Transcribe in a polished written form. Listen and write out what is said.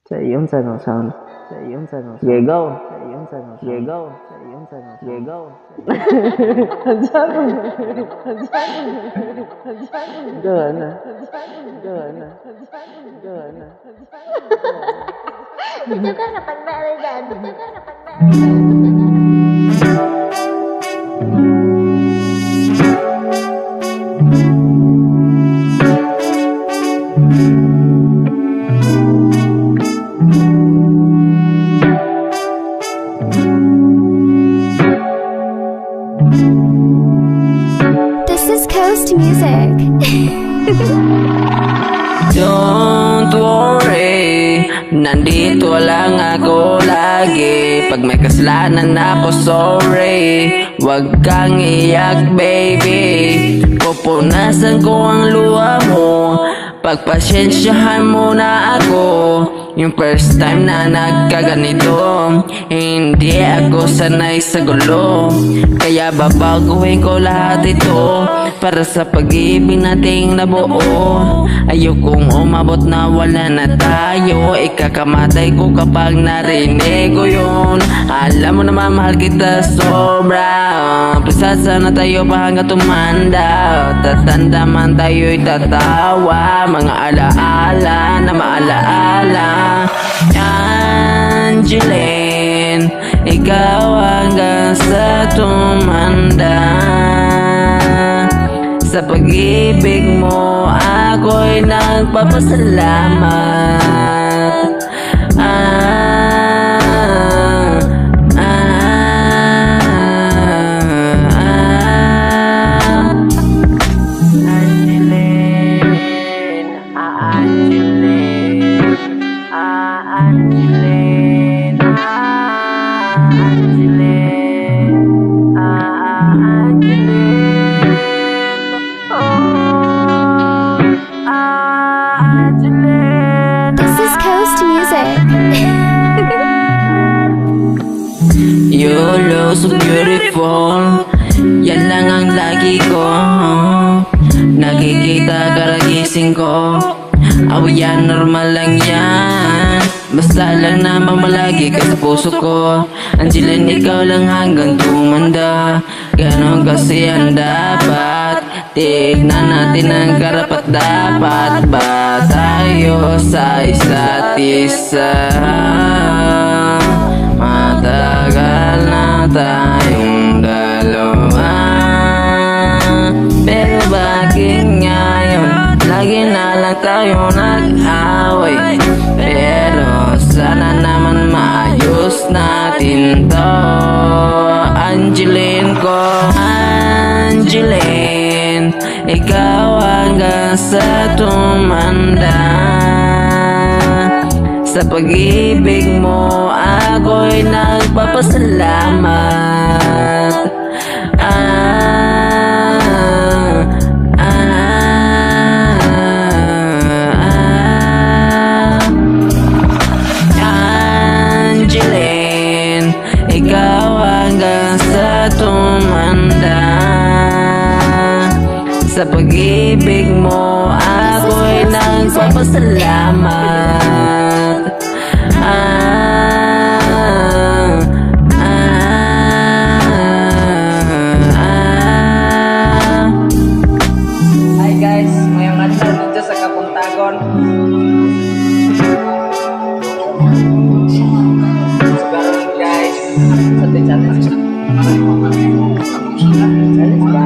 这用这种唱，这用这种野狗，这用这种野狗，这用这种野狗，很像，很像，很像，一个人呢，一个人呢，一个人呢。Itu kan kapan balik dan itu kan kapan balik dan This is Coast Music. Don't worry, nandito lang ako lagi. Pag may kasalanan ako, sorry. Huwag kang iyak, baby. Pupunasan ko ang luha mo. Pagpasensyahan mo na ako. Yung first time na nagkaganito, hindi ako sanay sa gulo. Kaya babaguhin ko lahat ito para sa pag-ibig nating nabuo. Ayokong umabot na wala na tayo. Ikakamatay ko kapag narinig ko yun. Alam mo naman mahal kita sobra. Pisa sana tayo pa hanggang tumanda. Tatanda man tayo'y tatawa. Mga alaala na maalaala. Angeline, ikaw hanggang sa tumanda. Sa pag-ibig mo ako'y nagpapasalamat. This is Coast Music. You look so beautiful. Yan lang ang lagi ko nakikita karagising ko. Yan normal lang yan. Basta lang naman malagi ka sa puso ko. Angeline, ikaw lang hanggang tumanda. Ganon kasi ang dapat. Tignan natin ang karapat dapat. Ba tayo sa isa't isa? Matagal na tayong dalawa. Pero bakit ngayon lagi na lang tayo nag-away? Pero sana naman maayos natin to. Angeline ko, Angeline, ikaw hanggang sa tumanda. Sa pag-ibig mo ako'y nagpapasalamat. Angeline, ikaw hanggang sa tumanda. Sa pag-ibig mo ako'y nagpapasalamat. Hi guys, ngayong adlaw dito sa Kapuntagon. Sekarang guys, sa teacher. Alis ba?